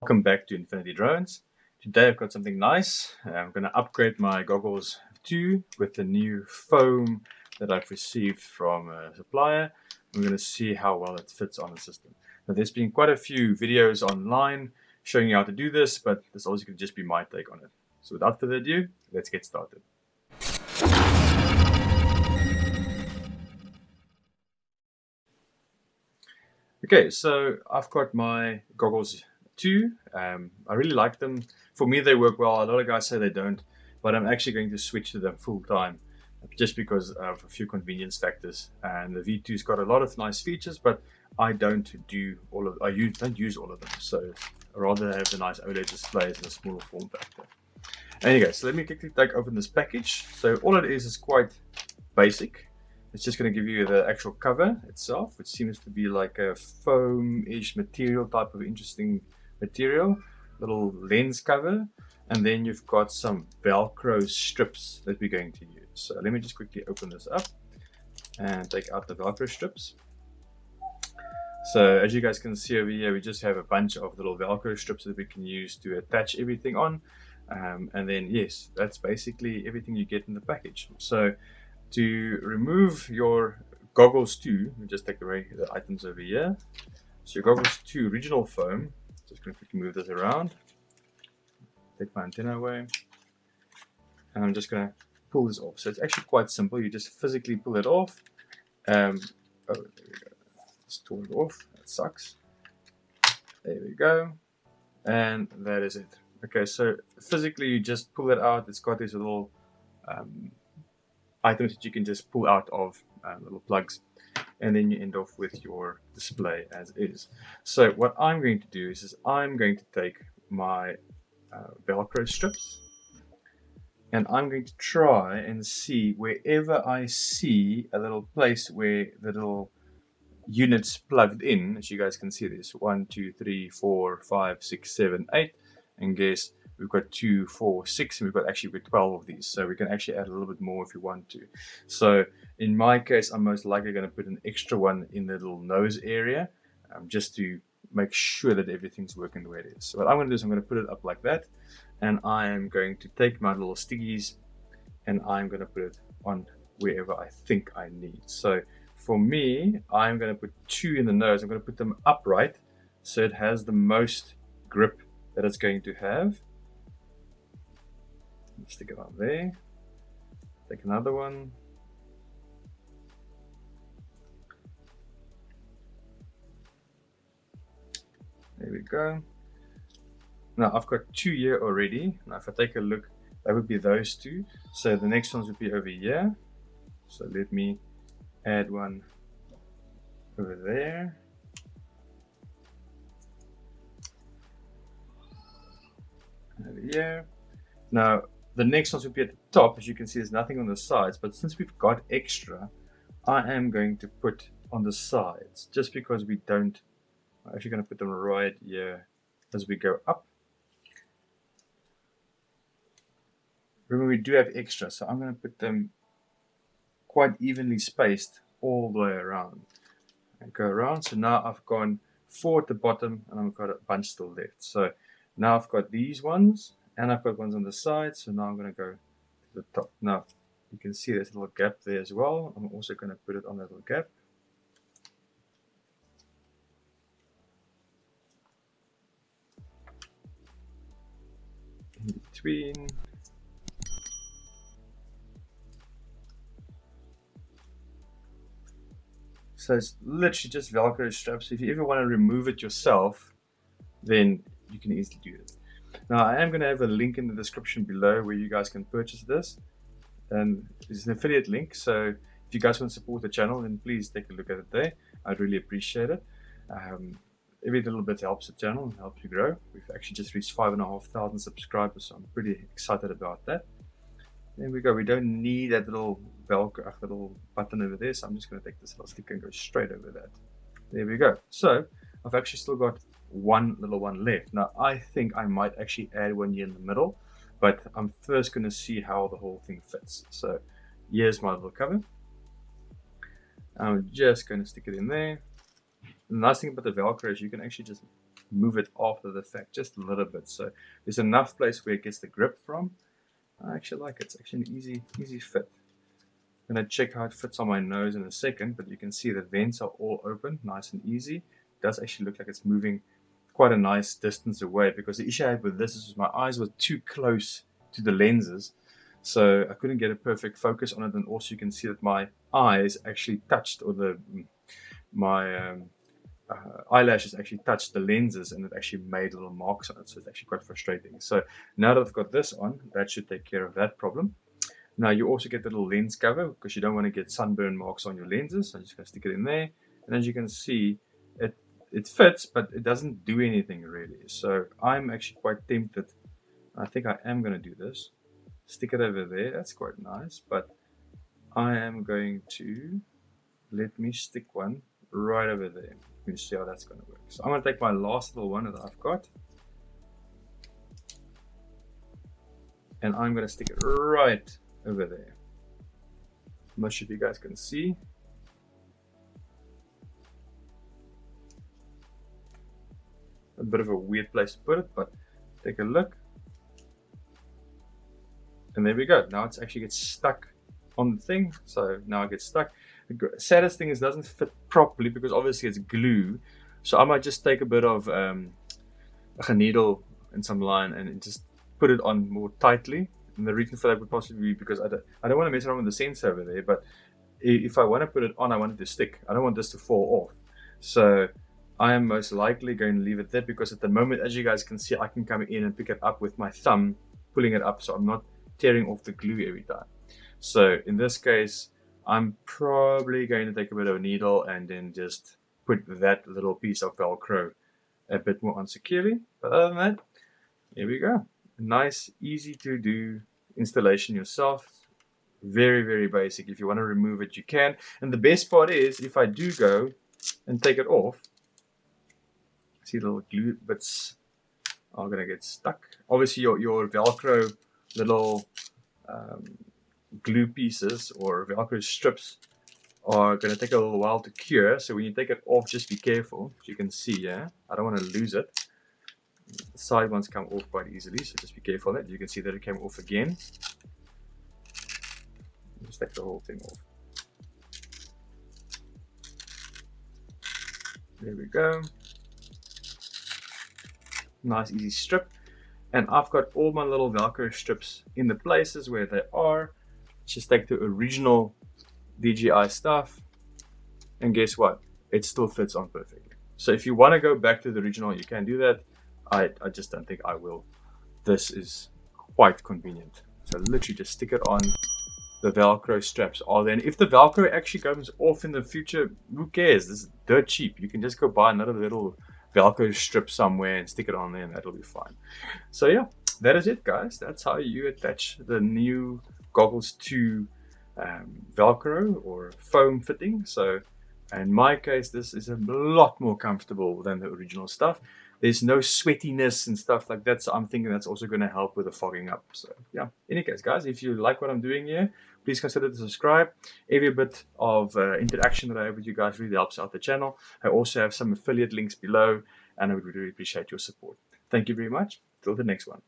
Welcome back to Infinity Drones. Today I've got something nice. I'm going to upgrade my goggles 2 with the new foam that I've received from a supplier. We're going to see how well it fits on the system. Now there's been quite a few videos online showing you how to do this, but this also could just be my take on it. So without further ado, let's get started. Okay, so I've got my goggles 2. I really like them. For me, they work well. A lot of guys say they don't, but I'm actually going to switch to them full time just because of a few convenience factors. And the V2's got a lot of nice features, but I don't use all of them. So I rather have the nice OLED displays in a smaller form factor. Anyway, so let me quickly take open this package. So all it is quite basic. It's just going to give you the actual cover itself, which seems to be like a foam-ish material, type of interesting material. Little lens cover, and then you've got some Velcro strips that we're going to use. So let me just quickly open this up and take out the Velcro strips. So as you guys can see over here, we just have a bunch of little Velcro strips that we can use to attach everything on. And then yes, that's basically everything you get in the package. So to remove your goggles 2, we just take away the items over here. So your goggles 2 original foam, just going to quickly move this around, take my antenna away, and I'm just going to pull this off. So it's actually quite simple. You just physically pull it off. Oh, there we go. Just tore it off. That sucks. There we go. And that is it. Okay, so physically you just pull it out. It's got these little items that you can just pull out of little plugs, and then you end off with your display as is. So what I'm going to do is I'm going to take my Velcro strips, and I'm going to try and see wherever I see a little place where the little units plugged in. As you guys can see, there's 1, 2, 3, 4, 5, 6, 7, 8, and guess we've got 2, 4, 6, and we've got actually 12 of these. So we can actually add a little bit more if you want to. So in my case, I'm most likely going to put an extra one in the little nose area, just to make sure that everything's working the way it is. So what I'm going to do is I'm going to put it up like that, and I am going to take my little stickies and I'm going to put it on wherever I think I need. So for me, I'm going to put 2 in the nose. I'm going to put them upright so it has the most grip that it's going to have. Stick it on there. Take another one. There we go. Now I've got 2 here already. Now if I take a look, that would be those 2. So the next ones would be over here. So let me add one over there. Over here. Now the next ones would be at the top. As you can see, there's nothing on the sides, but since we've got extra, I am going to put on the sides, just because we don't. I'm actually going to put them right here as we go up. Remember, we do have extra, so I'm going to put them quite evenly spaced all the way around. And go around, so now I've gone 4 at the bottom, and I've got a bunch still left. So now I've got these ones, and I've got ones on the side, so now I'm going to go to the top. Now you can see there's a little gap there as well. I'm also going to put it on that little gap. In between. So it's literally just Velcro straps. If you ever want to remove it yourself, then you can easily do it. Now I am going to have a link in the description below where you guys can purchase this, and it's an affiliate link, so if you guys want to support the channel, then please take a look at it there. I'd really appreciate it. Every little bit helps the channel and helps you grow. We've actually just reached 5,500 subscribers, so I'm pretty excited about that. There we go. We don't need that little Velcro, little button over there, so I'm just going to take this little sticker and go straight over that. There we go. So I've actually still got one little one left. Now I think I might actually add one here in the middle, but I'm first going to see how the whole thing fits. So here's my little cover. I'm just going to stick it in there. The nice thing about the Velcro is you can actually just move it after the fact just a little bit. So there's enough place where it gets the grip from. I actually like it. It's actually an easy fit. I'm going to check how it fits on my nose in a second, but you can see the vents are all open, nice and easy. It does actually look like it's moving quite a nice distance away, because the issue I had with this is my eyes were too close to the lenses, so I couldn't get a perfect focus on it. And also you can see that my eyes actually touched, or my eyelashes actually touched the lenses, and it actually made little marks on it, so it's actually quite frustrating. So now that I've got this on, that should take care of that problem. Now you also get the little lens cover, because you don't want to get sunburn marks on your lenses. So I'm just going to stick it in there, and as you can see, it fits, but it doesn't do anything really. So I'm actually quite tempted. I think I am going to do this. Stick it over there. That's quite nice, but I am going to let me stick one right over there. Let me see how that's going to work. So I'm going to take my last little one that I've got, and I'm going to stick it right over there. Most of you guys can see. A bit of a weird place to put it, but take a look. And there we go. Now it actually gets stuck on the thing. So now it gets stuck. The saddest thing is it doesn't fit properly, because obviously it's glue. So I might just take a bit of a needle and some line and just put it on more tightly. And the reason for that would possibly be because I don't want to mess around with the sensor over there, but if I want to put it on, I want it to stick. I don't want this to fall off. So I am most likely going to leave it there, because at the moment, as you guys can see, I can come in and pick it up with my thumb, pulling it up, so I'm not tearing off the glue every time. So in this case, I'm probably going to take a bit of a needle and then just put that little piece of Velcro a bit more unsecurely. But other than that, here we go. Nice, easy to do installation yourself. Very, very basic. If you want to remove it, you can. And the best part is, if I do go and take it off, see the little glue bits are going to get stuck. Obviously your Velcro little glue pieces or Velcro strips are going to take a little while to cure. So when you take it off, just be careful. As you can see, yeah, I don't want to lose it. The side ones come off quite easily, so just be careful of it. You can see that it came off again. Just take the whole thing off. There we go. Nice easy strip. And I've got all my little Velcro strips in the places where they are. Just take the original DJI stuff, and guess what? It still fits on perfectly. So if you want to go back to the original, you can do that. I just don't think I will. This is quite convenient. So literally just stick it on. The Velcro straps are there. And if the Velcro actually comes off in the future, who cares? This is dirt cheap. You can just go buy another little Velcro strip somewhere and stick it on there, and that'll be fine. So yeah, that is it, guys. That's how you attach the new Goggles to Velcro or foam fitting. So in my case, this is a lot more comfortable than the original stuff. There's no sweatiness and stuff like that, so I'm thinking that's also going to help with the fogging up. So yeah, in any case, guys, if you like what I'm doing here, please consider to subscribe. Every bit of interaction that I have with you guys really helps out the channel. I also have some affiliate links below, and I would really appreciate your support. Thank you very much. Till the next one.